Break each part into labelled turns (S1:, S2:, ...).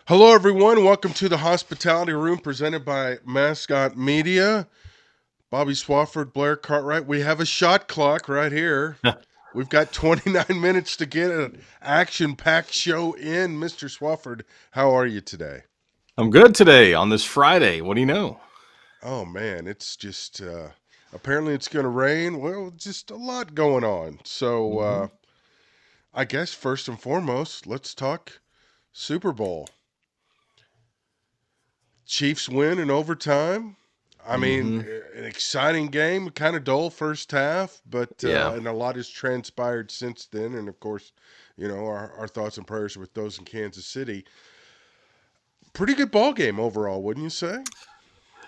S1: Hello, everyone. Welcome to the Hospitality Room presented by Mascot Media. Bobby Swofford, Blair Cartwright. We have a shot clock right here. We've got 29 minutes to get an action packed show in. Mr. Swofford, how are you today?
S2: I'm good today on this Friday. What do you know?
S1: Oh, man, it's just apparently it's going to rain. Well, just a lot going on. So,
S2: hmm
S1: I guess first and foremost, let's talk Super Bowl. Chiefs win in overtime. I mean,
S2: hmm
S1: an exciting game, kind of dull first half, but
S2: Yeah.
S1: and a lot has transpired since then. And of course, our thoughts and prayers with those in Kansas City. Pretty good ball game overall, wouldn't you say?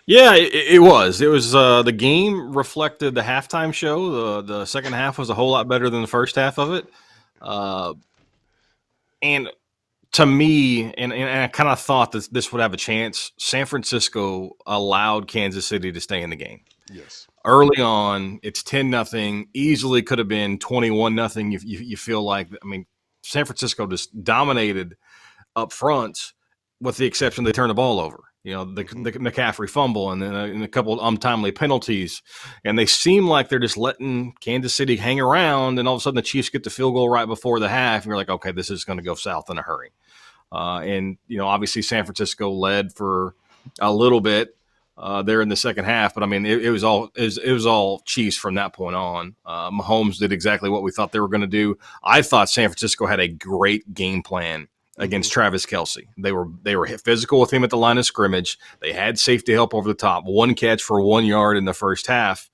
S2: Yeah, it was. It was the game reflected the halftime show. The second half was a whole lot better than the first half of it. Uh, and to me, and I kind of thought that this would have a chance. San Francisco allowed Kansas City to stay in the game.
S1: Yes.
S2: Early on, it's 10-0. Easily could have been 21-0. You feel like, I mean, San Francisco just dominated up front, with the exception they turned the ball over. You know,
S1: Hmm.
S2: the McCaffrey fumble and then a couple of untimely penalties. And they seem like they're just letting Kansas City hang around. And all of a sudden, the Chiefs get the field goal right before the half. And you're like, okay, this is going to go south in a hurry. Obviously, San Francisco led for a little bit there in the second half, but I mean, it was all Chiefs from that point on. Mahomes did exactly what we thought they were going to do. I thought San Francisco had a great game plan
S1: Hmm.
S2: against Travis Kelsey. They were physical with him at the line of scrimmage. They had safety help over the top. One catch for 1 yard in the first half,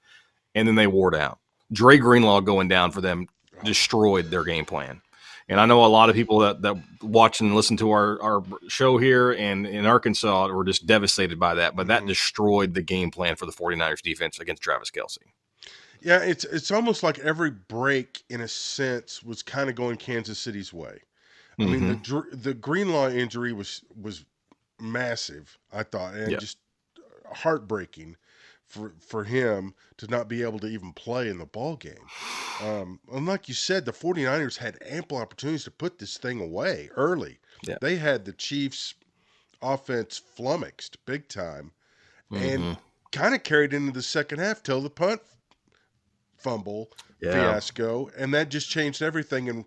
S2: and then they wore down. Dre Greenlaw going down for them
S1: Oh,
S2: destroyed their game plan. And I know a lot of people that watch and listen to our show here and in Arkansas were just devastated by that. But that
S1: hmm.
S2: destroyed the game plan for the 49ers defense against Travis Kelsey.
S1: Yeah, it's almost like every break, in a sense, was kind of going Kansas City's way. I mean,
S2: Mm-hmm.
S1: the Greenlaw injury was massive, I thought, and
S2: Yeah.
S1: just heartbreaking for him to not be able to even play in the ball game. And like you said, the 49ers had ample opportunities to put this thing away early.
S2: Yeah.
S1: They had the Chiefs offense flummoxed big time and
S2: Mm-hmm.
S1: kind of carried into the second half till the punt fumble
S2: Yeah.
S1: fiasco, and that just changed everything. And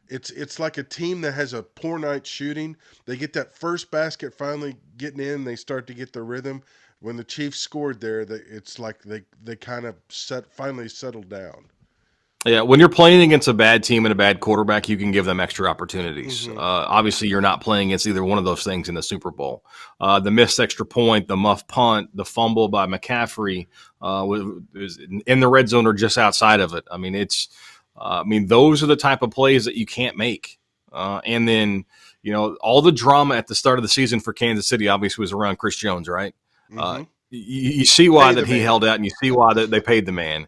S1: it's like a team that has a poor night shooting. They get that first basket finally getting in. They start to get the rhythm. When the Chiefs scored there, it's like they kind of finally settled down.
S2: Yeah, when you're playing against a bad team and a bad quarterback, you can give them extra opportunities.
S1: Hmm.
S2: Obviously, you're not playing against either one of those things in the Super Bowl. The missed extra point, the muff punt, the fumble by McCaffrey was in the red zone or just outside of it. I mean, those are the type of plays that you can't make. And then, all the drama at the start of the season for Kansas City obviously was around Chris Jones, right? Uh,
S1: Hmm.
S2: you see why
S1: Pay
S2: that
S1: the
S2: he
S1: man.
S2: held out, and you see why that they paid the man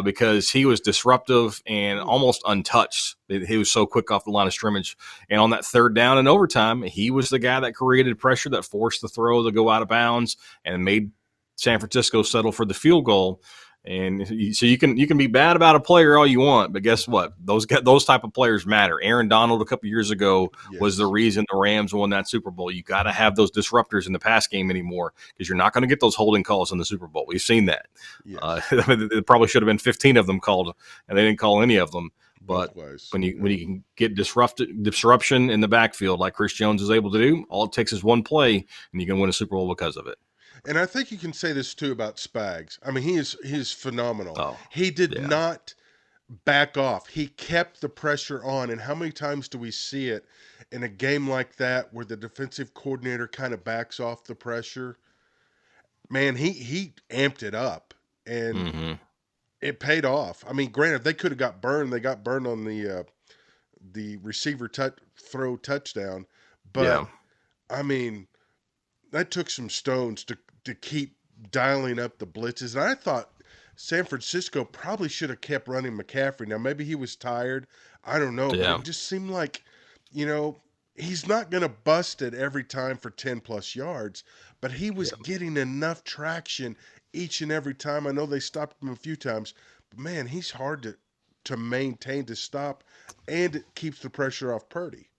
S2: because he was disruptive and almost untouched. He was so quick off the line of scrimmage. And on that third down in overtime, he was the guy that created pressure that forced the throw to go out of bounds and made San Francisco settle for the field goal. And so you can be bad about a player all you want, but guess what? Those type of players matter. Aaron Donald a couple years ago was the
S1: Yes.
S2: reason the Rams won that Super Bowl. You got to have those disruptors in the pass game anymore because you're not going to get those holding calls in the Super Bowl. We've seen that.
S1: Yes.
S2: There probably should have been 15 of them called, and they didn't call any of them. But
S1: Both ways.
S2: when
S1: Yeah.
S2: you can get disruption in the backfield like Chris Jones is able to do, all it takes is one play, and you can win a Super Bowl because of it.
S1: And I think you can say this too about Spags. I mean, he is phenomenal.
S2: Oh,
S1: He did
S2: yeah,
S1: not back off. He kept the pressure on. And how many times do we see it in a game like that where the defensive coordinator kind of backs off the pressure? Man, he amped it up and
S2: hmm
S1: it paid off. I mean, granted, they could have got burned. They got burned on the receiver throw touchdown,
S2: yeah,
S1: but I mean, that took some stones to keep dialing up the blitzes. And I thought San Francisco probably should have kept running McCaffrey. Now maybe he was tired. I don't know, but
S2: yeah,
S1: it just seemed like, you know, he's not going to bust it every time for 10 plus yards, but he was
S2: yeah.
S1: getting enough traction each and every time. I know they stopped him a few times, but man, he's hard to maintain to stop, and it keeps the pressure off Purdy.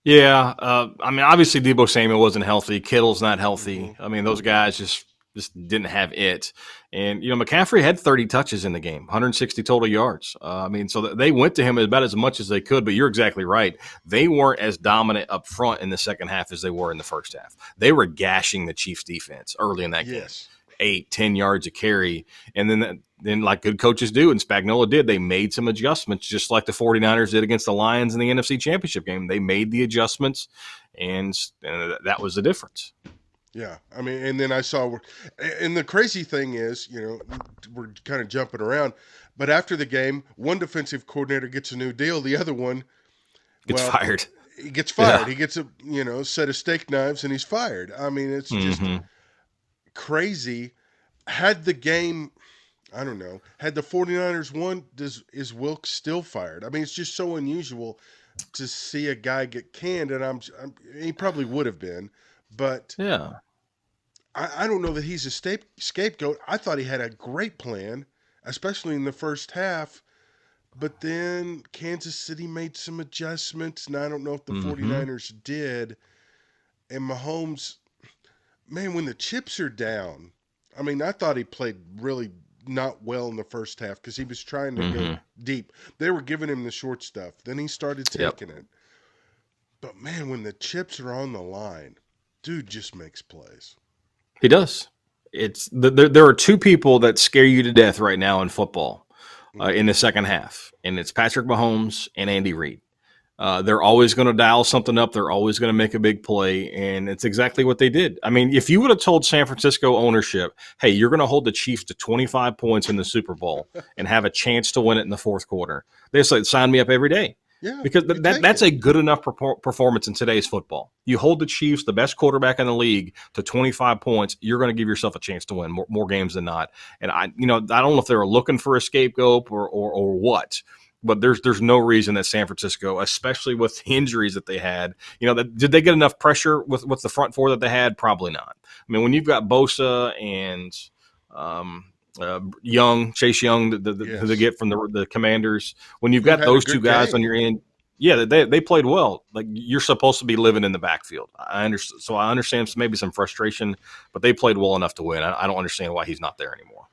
S2: Yeah, I mean, obviously Debo Samuel wasn't healthy. Kittle's not
S1: Hmm.
S2: healthy. I mean, those guys just didn't have it. And McCaffrey had 30 touches in the game, 160 total yards. I mean, so they went to him about as much as they could. But you're exactly right. They weren't as dominant up front in the second half as they were in the first half. They were gashing the Chiefs defense early in that game,
S1: Yes.
S2: 8, 10 yards a carry, and then like good coaches do, and Spagnuolo did, they made some adjustments, just like the 49ers did against the Lions in the NFC Championship game. They made the adjustments, and that was the difference.
S1: Yeah, I mean, and then I saw, and the crazy thing is, we're kind of jumping around, but after the game, one defensive coordinator gets a new deal, the other one,
S2: Gets
S1: well,
S2: fired.
S1: he gets
S2: Yeah.
S1: fired. He gets a set of steak knives, and he's fired. I mean, it's just
S2: Hmm.
S1: crazy. Had the game, I don't know, had the 49ers won, is Wilkes still fired? I mean, it's just so unusual to see a guy get canned, and he probably would have been, but
S2: Yeah.
S1: I don't know that he's a scapegoat. I thought he had a great plan, especially in the first half. But then Kansas City made some adjustments, and I don't know if the
S2: Hmm.
S1: 49ers did. And Mahomes, man, when the chips are down, I mean, I thought he played really not well in the first half because he was trying to go
S2: Hmm.
S1: deep. They were giving him the short stuff. Then he started
S2: Yep.
S1: taking it. But man, when the chips are on the line, dude just makes plays.
S2: He does. There are two people that scare you to death right now in football in
S1: Hmm.
S2: the second half, and it's Patrick Mahomes and Andy Reid. They're always going to dial something up. They're always going to make a big play, and it's exactly what they did. I mean, if you would have told San Francisco ownership, "Hey, you're going to hold the Chiefs to 25 points in the Super Bowl and have a chance to win it in the fourth quarter," they said, "Sign me up every day."
S1: Yeah,
S2: Because
S1: you take
S2: that's
S1: it.
S2: a good enough performance in today's football. You hold the Chiefs, the best quarterback in the league, to 25 points. You're going to give yourself a chance to win more games than not. And I don't know if they were looking for a scapegoat or what, but there's no reason that San Francisco, especially with the injuries that they had, did they get enough pressure with the front four that they had? Probably not. I mean, when you've got Bosa and Chase Young, who they
S1: Yes.
S2: get from the Commanders, when you've
S1: Who
S2: got
S1: had a
S2: those two
S1: good
S2: guys on
S1: game.
S2: your end, yeah, they played well. Like, you're supposed to be living in the backfield. I understand, so I understand maybe some frustration, but they played well enough to win. I don't understand why he's not there anymore.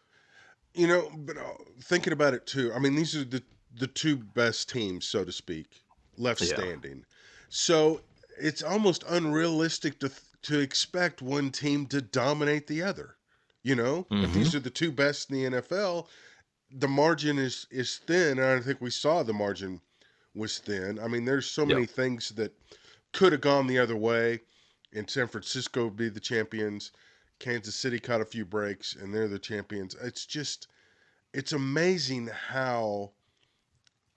S1: But thinking about it too, I mean, these are the two best teams, so to speak, left
S2: Yeah.
S1: standing. So it's almost unrealistic to expect one team to dominate the other. If
S2: Hmm.
S1: these are the two best in the NFL, the margin is thin, and I think we saw the margin was thin. I mean, there's so
S2: Yep.
S1: many things that could have gone the other way, and San Francisco would be the champions. Kansas City caught a few breaks, and they're the champions. It's amazing how,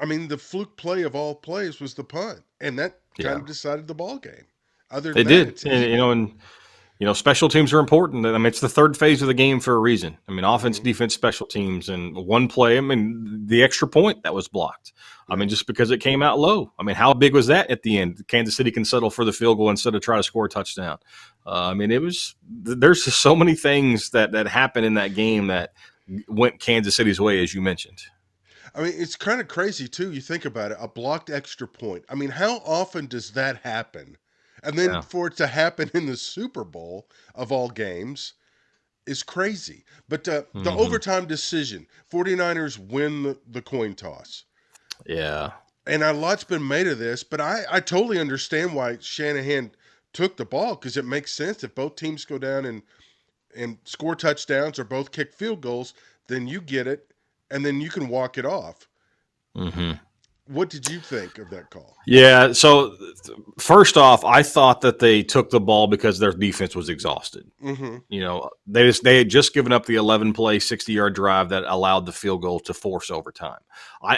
S1: I mean, the fluke play of all plays was the punt, and that kind
S2: Yeah.
S1: of decided the ball game. Other than
S2: They
S1: that,
S2: did,
S1: it's
S2: and
S1: even.
S2: special teams are important. I mean, it's the third phase of the game for a reason. I mean, offense,
S1: Hmm.
S2: defense, special teams, and one play. I mean, the extra point that was blocked. I
S1: Yeah.
S2: mean, just because it came out low. I mean, how big was that at the end? Kansas City can settle for the field goal instead of try to score a touchdown. I mean, there's just so many things that happened in that game that went Kansas City's way, as you mentioned.
S1: I mean, it's kind of crazy too. You think about it, a blocked extra point. I mean, how often does that happen? And then
S2: Yeah.
S1: for it to happen in the Super Bowl of all games is crazy. But the
S2: Hmm.
S1: overtime decision, 49ers win the coin toss.
S2: Yeah.
S1: And a lot's been made of this, but I totally understand why Shanahan took the ball because it makes sense. If both teams go down and score touchdowns or both kick field goals, then you get it, and then you can walk it off.
S2: Hmm.
S1: What did you think of that call?
S2: Yeah. So first off, I thought that they took the ball because their defense was exhausted.
S1: Mm-hmm.
S2: They had just given up the 11-play 60-yard drive that allowed the field goal to force overtime.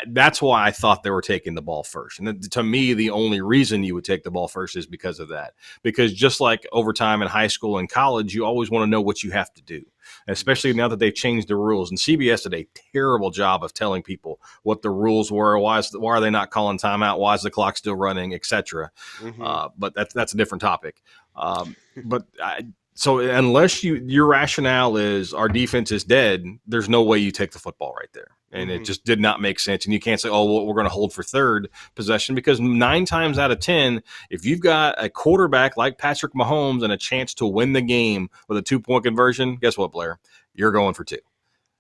S2: That's why I thought they were taking the ball first. And to me, the only reason you would take the ball first is because of that. Because just like overtime in high school and college, you always want to know what you have to do. Especially
S1: Yes.
S2: now that they've changed the rules. And CBS did a terrible job of telling people what the rules were. Why are they not calling timeout? Why is the clock still running, etc.
S1: Mm-hmm.
S2: But that's a different topic. But So unless your rationale is our defense is dead, there's no way you take the football right there. And it just did not make sense. And you can't say, oh, well, we're going to hold for third possession, because 9 times out of 10, if you've got a quarterback like Patrick Mahomes and a chance to win the game with a 2-point conversion, guess what, Blair? You're going for 2.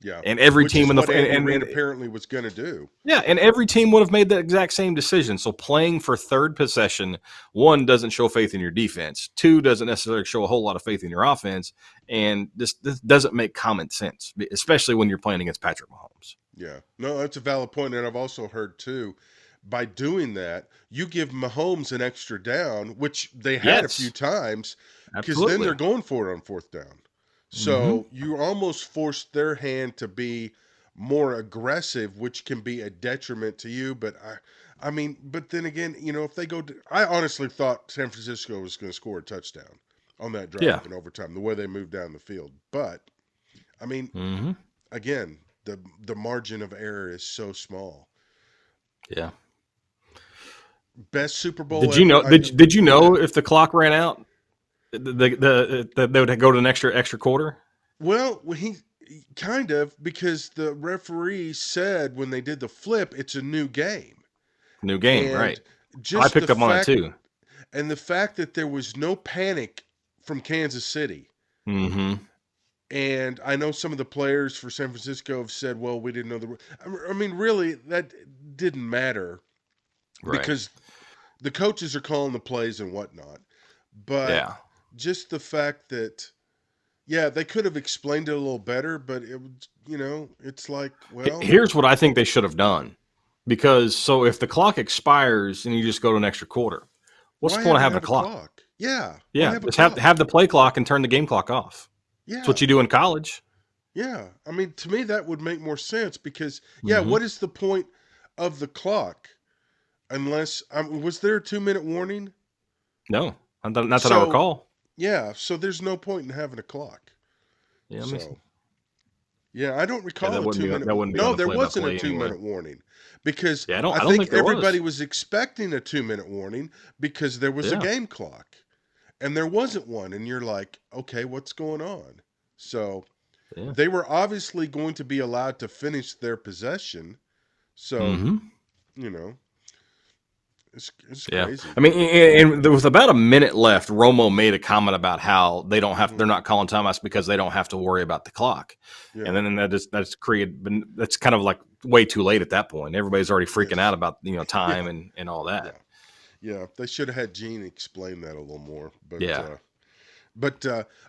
S1: Yeah,
S2: And every
S1: which
S2: team
S1: is
S2: in the
S1: what Andy Reid apparently was going to do.
S2: yeah, and every team would have made the exact same decision. So playing for third possession, 1, doesn't show faith in your defense. 2, doesn't necessarily show a whole lot of faith in your offense. And this doesn't make common sense, especially when you're playing against Patrick Mahomes.
S1: Yeah, no, that's a valid point, and I've also heard too. By doing that, you give Mahomes an extra down, which they had a few
S2: Yes,
S1: times, because then they're
S2: absolutely.
S1: going for it on 4th down.
S2: Mm-hmm.
S1: So you almost forced their hand to be more aggressive, which can be a detriment to you. But I mean, but then again, if they go, I honestly thought San Francisco was going to score a touchdown on that
S2: Yeah.
S1: drive in overtime, the way they moved down the field. But I mean,
S2: Mm-hmm.
S1: again, the margin of error is so small.
S2: Yeah.
S1: Best Super Bowl
S2: Did you
S1: ever.
S2: know? Did you know if the clock ran out, they would go to an extra quarter?
S1: Well, he kind of, because the referee said when they did the flip, it's a new game,
S2: New game,
S1: and
S2: right? I
S1: just
S2: picked up on it too.
S1: the fact that there was no panic from Kansas City.
S2: Mm-hmm.
S1: And I know some of the players for San Francisco have said, "Well, we didn't know the." I mean, really, that didn't matter
S2: Right.
S1: because the coaches are calling the plays and whatnot. But
S2: Yeah.
S1: just the fact that, yeah, they could have explained it a little better, but it was, it's like, well,
S2: Here's what I think they should have done. Because so if the clock expires and you just go to an extra quarter, what's
S1: why
S2: the point of
S1: ever
S2: having a
S1: have a
S2: clock?
S1: clock? Yeah, why
S2: Yeah,
S1: have a
S2: just have
S1: clock?
S2: the play clock and turn the game clock off. That's what
S1: Yeah,
S2: you do in college.
S1: yeah. I mean, to me, that would make more sense because, yeah,
S2: Mm-hmm.
S1: what is the point of the clock unless, was there a 2-minute warning?
S2: No, not that I
S1: So,
S2: recall.
S1: yeah, so there's no point in having a clock.
S2: Yeah, let me see.
S1: So, yeah, I don't
S2: Yeah,
S1: recall a 2-minute.
S2: that wouldn't be on
S1: No,
S2: the
S1: there
S2: play by
S1: wasn't a
S2: play anyway.
S1: 2-minute warning because
S2: Yeah,
S1: I
S2: I don't
S1: think
S2: think there
S1: everybody
S2: was.
S1: was expecting a 2-minute warning because there was a
S2: Yeah,
S1: game clock and there wasn't one. And you're like, okay, what's going on? So
S2: yeah.
S1: they were obviously going to be allowed to finish their possession. So,
S2: Mm-hmm.
S1: you know, it's
S2: Yeah,
S1: crazy.
S2: I mean, and there was about a minute left. Romo made a comment about how they're
S1: Hmm.
S2: not calling timeouts because they don't have to worry about the clock, and
S1: Yeah.
S2: then that's created. That's kind of like way too late at that point. Everybody's already freaking out
S1: Yes.
S2: about time
S1: Yeah.
S2: and all that.
S1: Yeah. Yeah. They should have had Gene explain that a little more.
S2: Yeah.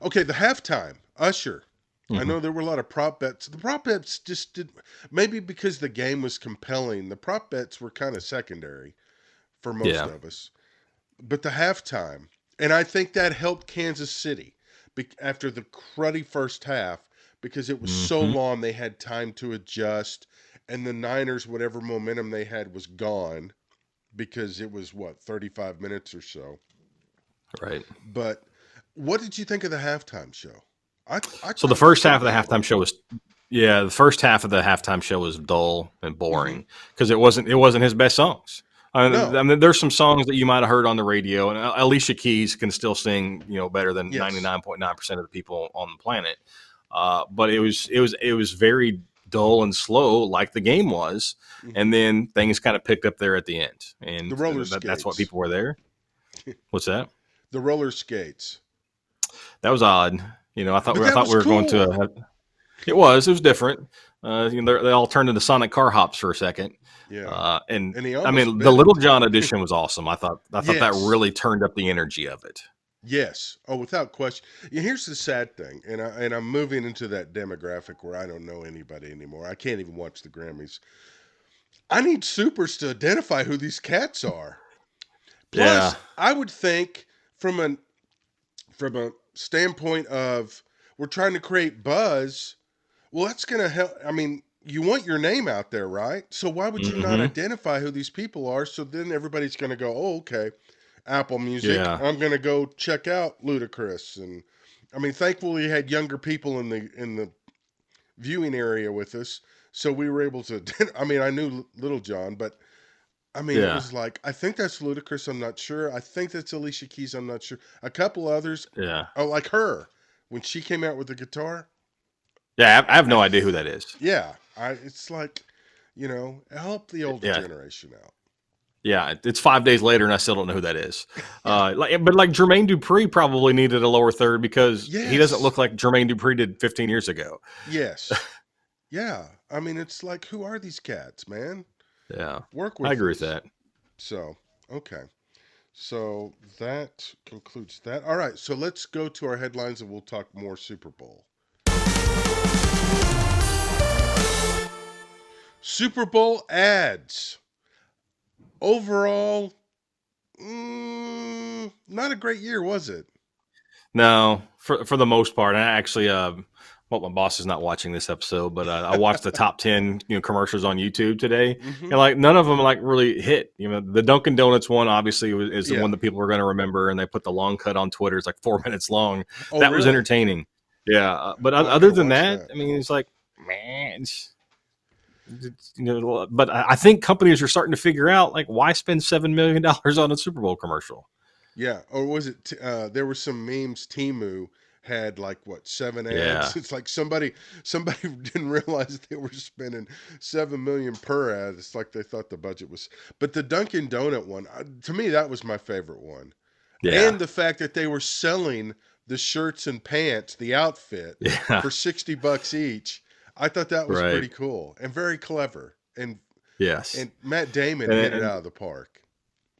S1: Okay, the halftime Usher. I
S2: Hmm.
S1: know there were a lot of prop bets. The prop bets just did, maybe because the game was compelling. The prop bets were kind of secondary for most
S2: Yeah.
S1: of us. But the halftime, and I think that helped Kansas City after the cruddy first half because it was so
S2: Hmm.
S1: long they had time to adjust, and the Niners, whatever momentum they had, was gone because it was what 35 minutes or so.
S2: Right.
S1: But what did you think of the halftime show? I
S2: So the
S1: thought it was
S2: first
S1: pretty
S2: half of the
S1: good.
S2: halftime show was, yeah, the first half of the halftime show was dull and
S1: Hmm.
S2: boring because it wasn't his best songs.
S1: No.
S2: I mean, there's some songs that you might have heard on the radio, and Alicia Keys can still sing, better than
S1: Yes.
S2: 99.9% of the people on the planet. But it was very dull and slow, like the game was,
S1: Hmm.
S2: and then things kind of picked up there at the end,
S1: The
S2: and
S1: roller
S2: that's what
S1: skates.
S2: people were there. What's that?
S1: The roller skates.
S2: That was odd.
S1: But
S2: I
S1: that
S2: thought
S1: was
S2: we were going to.
S1: cool.
S2: It was different. They all turned into Sonic car hops for a second,
S1: Yeah.
S2: and
S1: And he
S2: I
S1: almost
S2: mean the
S1: bit
S2: Little
S1: it.
S2: John edition was awesome. I thought that
S1: Yes.
S2: really turned up the energy of it.
S1: Yes. Oh, without question. Yeah, here's the sad thing, and I'm moving into that demographic where I don't know anybody anymore. I can't even watch the Grammys. I need supers to identify who these cats are. Plus,
S2: Yeah.
S1: I would think from a standpoint of we're trying to create buzz. Well, that's going to help. I mean, you want your name out there, right? So why would you not
S2: Hmm.
S1: identify who these people are? So then everybody's going to go, oh, okay, Apple Music.
S2: Yeah.
S1: I'm going to go check out Ludacris. And I mean, thankfully, we had younger people in the viewing area with us, so we were able to. I mean, I knew Little John, but I mean, it
S2: Yeah.
S1: was like I think that's Ludacris. I'm not sure. I think that's Alicia Keys. I'm not sure. A couple others,
S2: Yeah.
S1: oh, like her. when she came out with the guitar.
S2: Yeah, I have no idea who that is.
S1: Yeah, it's like, help the older
S2: Yeah,
S1: generation out.
S2: yeah. It's 5 days later, and I still don't know who that is.
S1: Yeah.
S2: But Jermaine Dupri probably needed a lower third because he doesn't
S1: Yes.
S2: look like Jermaine Dupri did 15 years ago.
S1: Yes. Yeah. I mean, it's like, who are these cats, man?
S2: Yeah,
S1: Work
S2: I
S1: with
S2: agree with
S1: us.
S2: that.
S1: So, okay. So that concludes that. All right. So let's go to our headlines and we'll talk more Super Bowl. Super Bowl ads. Overall, not a great year, was it?
S2: No, for the most part, and I actually, well, my boss is not watching this episode, but I watched the top 10 commercials on YouTube today,
S1: Mm-hmm.
S2: and like none of them like really hit. The Dunkin' Donuts one obviously is the
S1: Yeah.
S2: one that people are going to remember, and they put the long cut on Twitter. It's like 4 minutes long.
S1: Oh,
S2: That was
S1: really?
S2: entertaining. Yeah, but
S1: Oh, I
S2: other
S1: gotta
S2: than
S1: watch
S2: that,
S1: that.
S2: I mean, it's like man, but I think companies are starting to figure out like why spend $7 million on a Super Bowl commercial.
S1: Yeah. Or was it? There were some memes. Timu had like what, 7 ads?
S2: Yeah,
S1: It's like somebody didn't realize they were spending 7 million per ad. It's like they thought the budget was. But the Dunkin' Donut one, to me, that was my favorite one.
S2: yeah,
S1: And the fact that they were selling the shirts and pants, the outfit,
S2: yeah,
S1: for $60 each. I thought that was
S2: right.
S1: pretty cool and very clever. And
S2: Yes.
S1: and Matt Damon
S2: And,
S1: hit it
S2: and
S1: out of the park.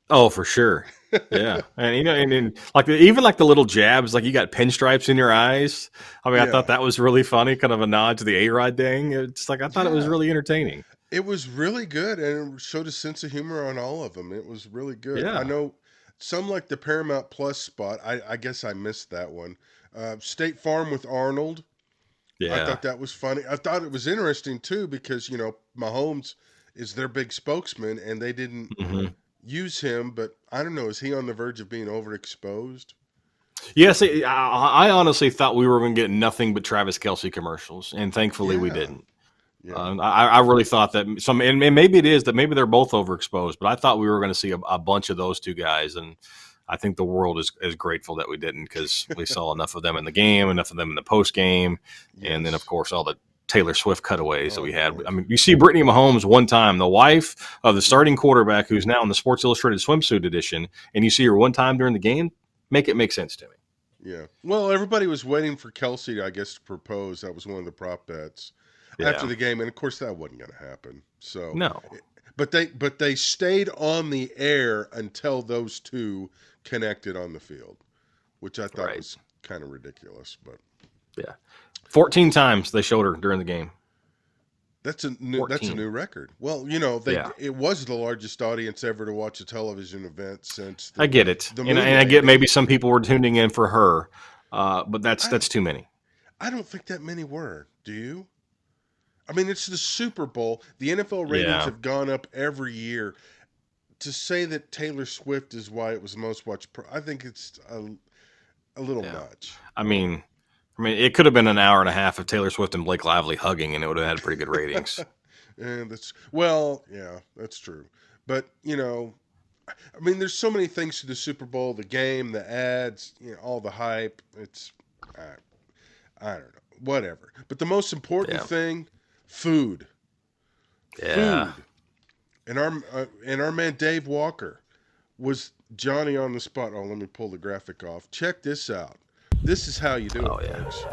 S2: oh, for sure. Yeah. And and like even like the little jabs, like you got pinstripes in your eyes. I mean, I thought
S1: Yeah.
S2: that was really funny, kind of a nod to the A-Rod thing. It's like I thought it was
S1: Yeah.
S2: really entertaining.
S1: It was really good and it showed a sense of humor on all of them. It was really good. I
S2: Yeah.
S1: know some like the Paramount Plus spot. I guess I missed that one. State Farm with Arnold. I
S2: Yeah.
S1: thought that was funny. I thought it was interesting too because Mahomes is their big spokesman and they didn't
S2: Hmm.
S1: use him. But I don't know. Is he on the verge of being overexposed?
S2: Yes, I honestly thought we were going to get nothing but Travis Kelsey commercials, and thankfully we
S1: Yeah.
S2: didn't.
S1: Yeah.
S2: I really thought that and maybe it is that maybe they're both overexposed, but I thought we were going to see a bunch of those two guys, and I think the world is grateful that we didn't because we saw enough of them in the game, enough of them in the post game, and then of
S1: Yes.
S2: course all the Taylor Swift cutaways that
S1: Oh
S2: we had.
S1: Lord.
S2: I mean, you see Brittany Mahomes one time, the wife of the starting quarterback who's now in the Sports Illustrated swimsuit edition, and you see her one time during the game, make it make sense to me.
S1: Yeah. Well, everybody was waiting for Kelsey, I guess, to propose. That was one of the prop bets after
S2: Yeah.
S1: the game, and of course that wasn't going to happen. So,
S2: No.
S1: but they stayed on the air until those two connected on the field, which I thought
S2: Right.
S1: was kind of ridiculous. But
S2: Yeah. 14 times they showed her during the game.
S1: that's a
S2: 14.
S1: new record. Well,
S2: Yeah.
S1: it was the largest audience ever to watch a television event since
S2: I
S1: the
S2: get it,
S1: the
S2: and
S1: movie
S2: I get
S1: debut.
S2: maybe some people were tuning in for her, but
S1: I
S2: that's too many.
S1: I don't think that many were. Do you? I mean, it's the Super Bowl. The NFL ratings
S2: Yeah,
S1: have gone up every year. To say that Taylor Swift is why it was most watched, I think it's a little
S2: yeah.
S1: much.
S2: I mean, it could have been an hour and a half of Taylor Swift and Blake Lively hugging, and it would have had pretty good ratings.
S1: And that's well, yeah, that's true. But I mean, there's so many things to the Super Bowl: the game, the ads, all the hype. I, I don't know, whatever. But the most important
S2: Yeah,
S1: thing, food,
S2: yeah.
S1: food, and our man Dave Walker was Johnny on the spot. Oh, let me pull the graphic off. Check this out. This is how you do it,
S2: Oh yeah,
S1: folks.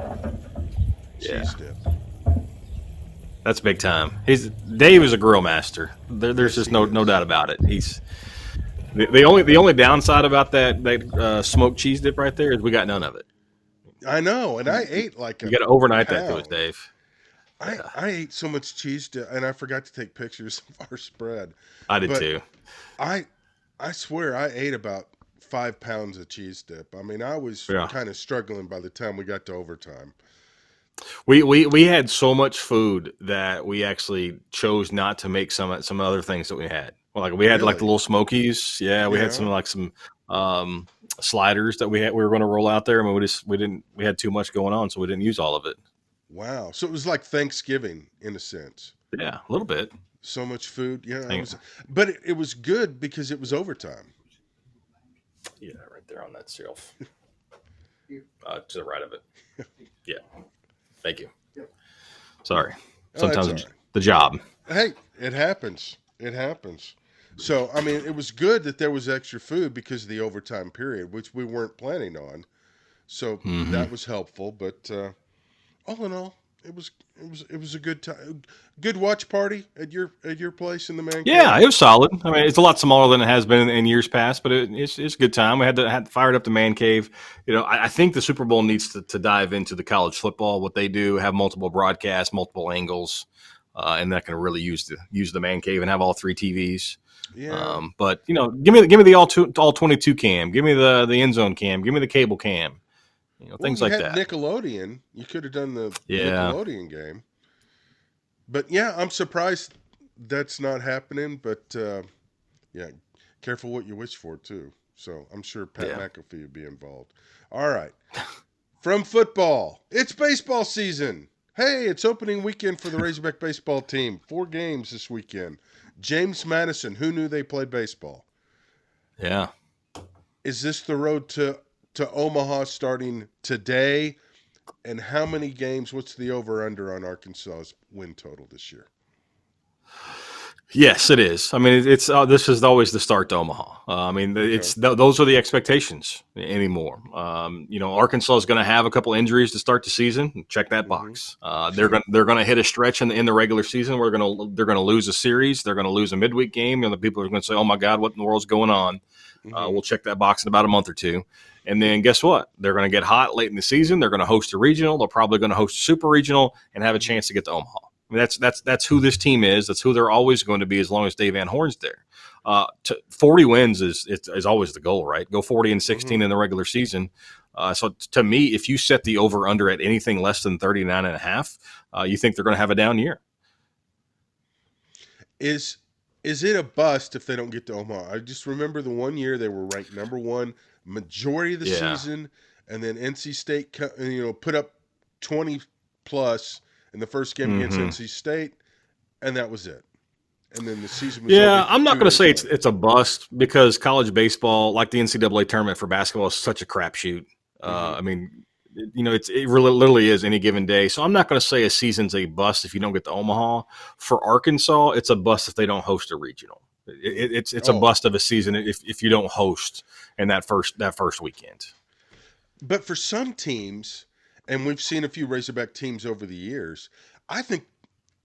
S2: yeah.
S1: Cheese dip.
S2: That's big time. Dave is a grill master. There's
S1: Yes,
S2: just
S1: he
S2: no
S1: is.
S2: doubt about it. He's the only downside about that smoked cheese dip right there is we got none of it.
S1: I know, and I
S2: You,
S1: ate like
S2: you
S1: a
S2: got to overnight that to us,
S1: pound.
S2: Dave.
S1: I
S2: Yeah,
S1: I ate so much cheese dip, and I forgot to take pictures of our spread.
S2: I did
S1: But
S2: too.
S1: I I swear I ate about 5 pounds of cheese dip. I mean, I was
S2: Yeah.
S1: kind of struggling by the time we got to overtime.
S2: We had so much food that we actually chose not to make some other things that we had. Well, like we had like the
S1: Really?
S2: little Smokies. Yeah, we had
S1: Yeah.
S2: some um, sliders that we were going to roll out there. I mean, we had too much going on, so we didn't use all of it.
S1: Wow. So it was like Thanksgiving in a sense.
S2: Yeah, a little bit.
S1: So much food. Yeah, it
S2: Hang
S1: was,
S2: on.
S1: but it was good because it was overtime.
S2: Yeah, right there on that shelf. To the right of it. Yeah. Thank you. Sorry.
S1: Oh, that's all
S2: Sometimes
S1: right.
S2: the job.
S1: Hey, it happens. It happens. So, I mean, it was good that there was extra food because of the overtime period, which we weren't planning on. So
S2: Mm-hmm.
S1: that was helpful. But all in all, it was a good time, good watch party at your place in the man
S2: Yeah,
S1: cave.
S2: it was solid. I mean, it's a lot smaller than it has been in years past, but it's a good time. We had fired up the man cave. I think the Super Bowl needs to dive into the college football, what they do, have multiple broadcasts, multiple angles, and that can really use the man cave and have all three TVs.
S1: Yeah.
S2: But give me the all 22 cam, give me the end zone cam, give me the cable cam,
S1: Well,
S2: things
S1: you
S2: like
S1: had
S2: that.
S1: Nickelodeon. You could have done the
S2: Yeah,
S1: Nickelodeon game. But yeah, I'm surprised that's not happening. But yeah, careful what you wish for too. So I'm sure Pat
S2: yeah.
S1: McAfee would be involved. All right. From football, it's baseball season. Hey, it's opening weekend for the Razorback baseball team. 4 games this weekend. James Madison, who knew they played baseball?
S2: Yeah.
S1: Is this the road to Omaha starting today? And how many games? What's the over under on Arkansas's win total this year?
S2: Yes, it is. I mean, it's this is always the start to Omaha. I mean,
S1: Okay.
S2: those are the expectations anymore. Arkansas is going to have a couple injuries to start the season. Check that
S1: Mm-hmm.
S2: box. They're going to hit a stretch in the regular season where they're going to lose a series. They're going to lose a midweek game, and the people are going to say, "Oh my God, what in the world's going on?"
S1: Mm-hmm.
S2: We'll check that box in about a month or two. And then guess what? They're going to get hot late in the season. They're going to host a regional. They're probably going to host a super regional and have a
S1: Mm-hmm.
S2: chance to get to Omaha. I mean, that's who this team is. That's who they're always going to be as long as Dave Van Horn's there. 40 wins is always the goal, right? Go 40 and
S1: Mm-hmm.
S2: 16 in the regular season. So to me, if you set the over under at anything less than 39 and a half, you think they're going to have a down year.
S1: Is is it a bust if they don't get to Omaha? I just remember the one year they were ranked number one majority of the
S2: Yeah.
S1: season, and then NC State, put up 20 plus in the first game against
S2: Hmm.
S1: NC State, and that was it. And then the season was over
S2: Yeah, I'm not
S1: two
S2: going to
S1: days
S2: say it's
S1: later.
S2: it's a bust because college baseball, like the NCAA tournament for basketball, is such a crapshoot.
S1: Mm-hmm.
S2: I mean, it really literally is any given day. So I'm not going to say a season's a bust if you don't get to Omaha. For Arkansas, it's a bust if they don't host a regional. It's a
S1: Oh,
S2: bust of a season if you don't host in that first weekend.
S1: but for some teams, and we've seen a few Razorback teams over the years, I think,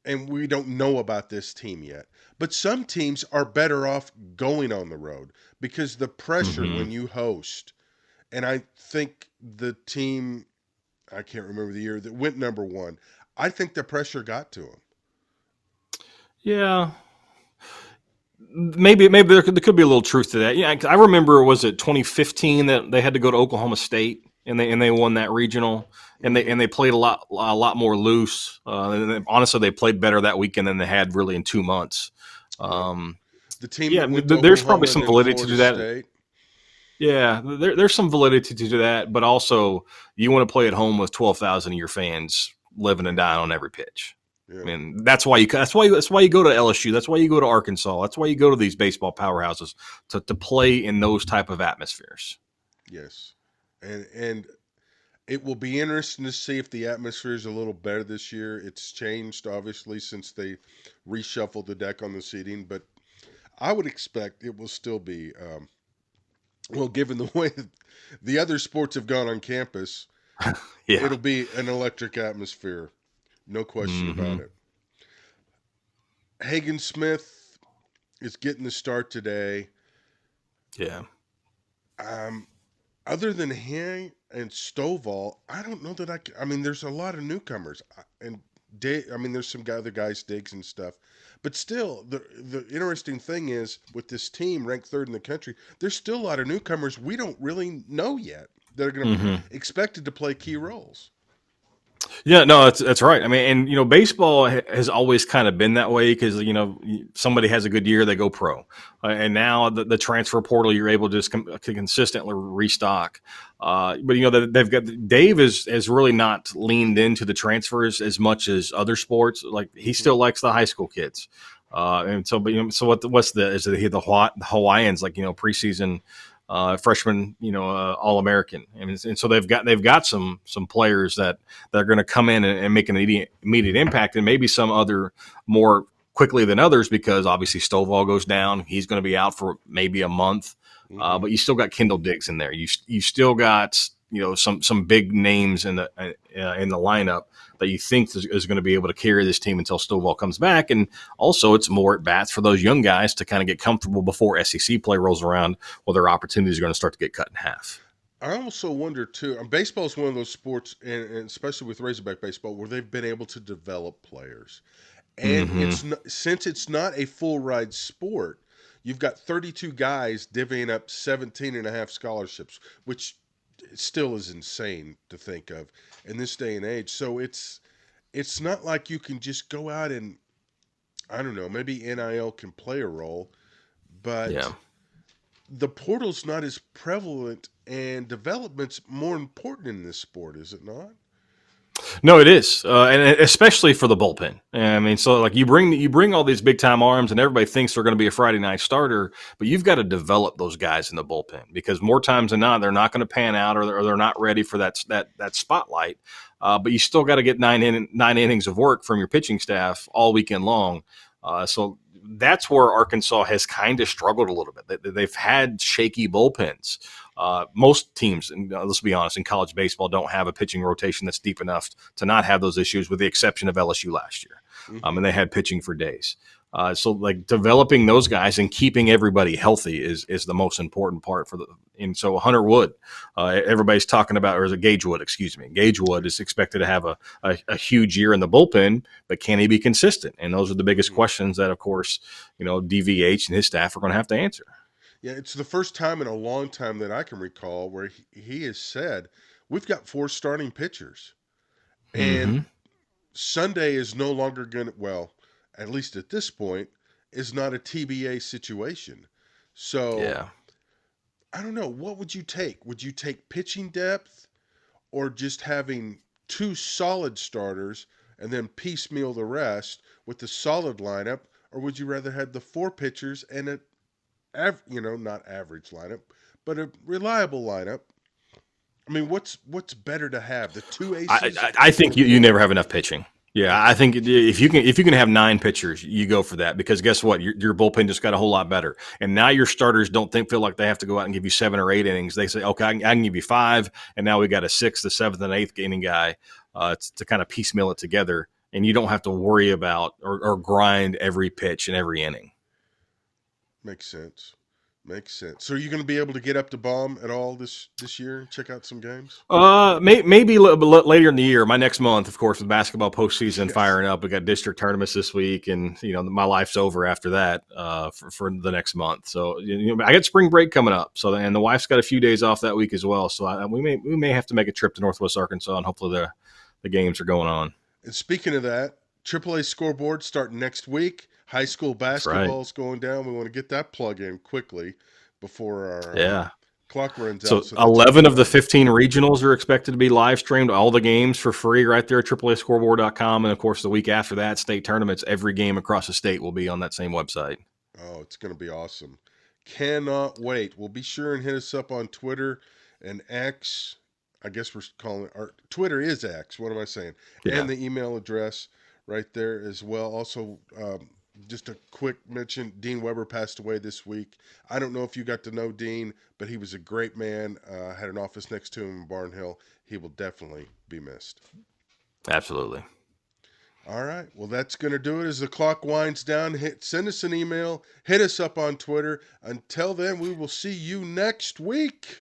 S1: and we don't know about this team yet, but some teams are better off going on the road because the pressure
S2: Hmm.
S1: when you host, and I think the team, I can't remember the year that went number one, I think the pressure got to them.
S2: Yeah, maybe there could be a little truth to that. Yeah, I remember, was it 2015 that they had to go to Oklahoma State and they won that regional, and they
S1: Mm-hmm.
S2: and they played a lot more loose. Honestly, they played better that weekend than they had really in 2 months.
S1: Yep.
S2: Um,
S1: The team
S2: yeah,
S1: that went to
S2: there's probably
S1: Oklahoma and
S2: some
S1: then
S2: validity
S1: Florida
S2: to that.
S1: State.
S2: Yeah, there's some validity to that, but also you want to play at home with 12,000 of your fans living and dying on every pitch. I
S1: Yeah.
S2: mean, that's why you go to LSU. That's why you go to Arkansas. That's why you go to these baseball powerhouses to play in those type of atmospheres.
S1: Yes. And it will be interesting to see if the atmosphere is a little better this year. It's changed obviously since they reshuffled the deck on the seating, but I would expect it will still be well, given the way the other sports have gone on campus,
S2: Yeah.
S1: it'll be an electric atmosphere, no question about
S2: Hmm.
S1: it. Hagen Smith is getting the start today.
S2: Yeah.
S1: Um, Other than him and Stovall, I don't know that I mean, there's a lot of newcomers, and I mean, there's some other guys, Diggs and stuff, but still, the interesting thing is with this team ranked third in the country, there's still a lot of newcomers we don't really know yet that are going to
S2: Hmm.
S1: expected to play key roles.
S2: Yeah, no, that's right. I mean, and baseball has always kind of been that way because somebody has a good year, they go pro, and now the transfer portal, you're able to just to consistently restock. But they've got Dave has really not leaned into the transfers as much as other sports. Like he
S1: Hmm.
S2: still likes the high school kids, and so but so what's the is it the Hawaiians like preseason. freshman, All American. And so they've got some players that are going to come in and make an immediate impact, and maybe some other more quickly than others because obviously Stovall goes down. He's going to be out for maybe a month,
S1: Mm-hmm.
S2: but you still got Kendall Diggs in there. You still got some big names in the lineup that you think is going to be able to carry this team until Stovall comes back. And also, it's more at bats for those young guys to kind of get comfortable before SEC play rolls around, where their opportunities are going to start to get cut in half.
S1: I also wonder too. Baseball is one of those sports, and especially with Razorback baseball, where they've been able to develop players. And
S2: Mm-hmm.
S1: since it's not a full ride sport, you've got 32 guys divvying up 17 and a half scholarships, which still is insane to think of in this day and age. So it's not like you can just go out and, I don't know, maybe NIL can play a role,
S2: Yeah.
S1: but the portal's not as prevalent and development's more important in this sport, is it not?
S2: No, it is, and especially for the bullpen. I mean, so like you bring all these big time arms, and everybody thinks they're going to be a Friday night starter, but you've got to develop those guys in the bullpen because more times than not, they're not going to pan out, or they're not ready for that spotlight. But you still got to get nine innings of work from your pitching staff all weekend long. So that's where Arkansas has kind of struggled a little bit. They've had shaky bullpens. Most teams, and let's be honest, in college baseball don't have a pitching rotation that's deep enough to not have those issues, with the exception of LSU last year.
S1: Mm-hmm.
S2: And they had pitching for days. So like developing those guys and keeping everybody healthy is the most important part for the. And so Hunter Wood, everybody's talking about, or is it Gage Wood? Excuse me. Gage Wood is expected to have a huge year in the bullpen, but can he be consistent? And those are the biggest
S1: Mm-hmm.
S2: questions that, of course, DVH and his staff are going to have to answer.
S1: Yeah, it's the first time in a long time that I can recall where he has said, we've got four starting pitchers. And
S2: Mm-hmm.
S1: Sunday is no longer going to, well, at least at this point, is not a TBA situation. So
S2: Yeah.
S1: I don't know. What would you take? Would you take pitching depth or just having two solid starters and then piecemeal the rest with the solid lineup? Or would you rather have the four pitchers and not average lineup, but a reliable lineup? I mean, what's better to have? The two
S2: I,
S1: aces
S2: I I
S1: or
S2: think
S1: the
S2: you never
S1: one?
S2: have enough pitching. Yeah, I
S1: Okay.
S2: think if you can have nine pitchers, you go for that because guess what? Your bullpen just got a whole lot better, and now your starters don't feel like they have to go out and give you 7 or 8 innings. They say, okay, I can give you five, and now we got a sixth, the seventh, and eighth inning guy to kind of piecemeal it together, and you don't have to worry about or grind every pitch and every inning.
S1: Makes sense. Makes sense. So are you going to be able to get up to Bomb at all this year and check out some games?
S2: Maybe later in the year. My next month, of course, with basketball postseason
S1: Yes.
S2: firing up, we got district tournaments this week, and my life's over after that for the next month. So I got spring break coming up. So and the wife's got a few days off that week as well. So we may have to make a trip to Northwest Arkansas, and hopefully the games are going on.
S1: And speaking of that, AAA scoreboard starting next week. High school
S2: That's right.
S1: basketball's going down. We want to get that plug in quickly before our
S2: Yeah.
S1: clock runs out.
S2: So
S1: So that's going to
S2: 11
S1: be
S2: of the
S1: awesome.
S2: 15 regionals are expected to be live streamed. All the games for free right there at AAAscoreboard.com. And of course, the week after that, state tournaments, every game across the state will be on that same website.
S1: Oh, it's going to be awesome. Cannot wait. Well, be sure and hit us up on Twitter and X. I guess we're calling it our Twitter is X. What am I saying? And
S2: Yeah.
S1: the email address right there as well. Also, just a quick mention: Dean Weber passed away this week. I don't know if you got to know Dean, but he was a great man. Had an office next to him in Barnhill. He will definitely be missed.
S2: Absolutely.
S1: All right. Well, that's going to do it as the clock winds down. Send us an email, hit us up on Twitter. Until then, we will see you next week.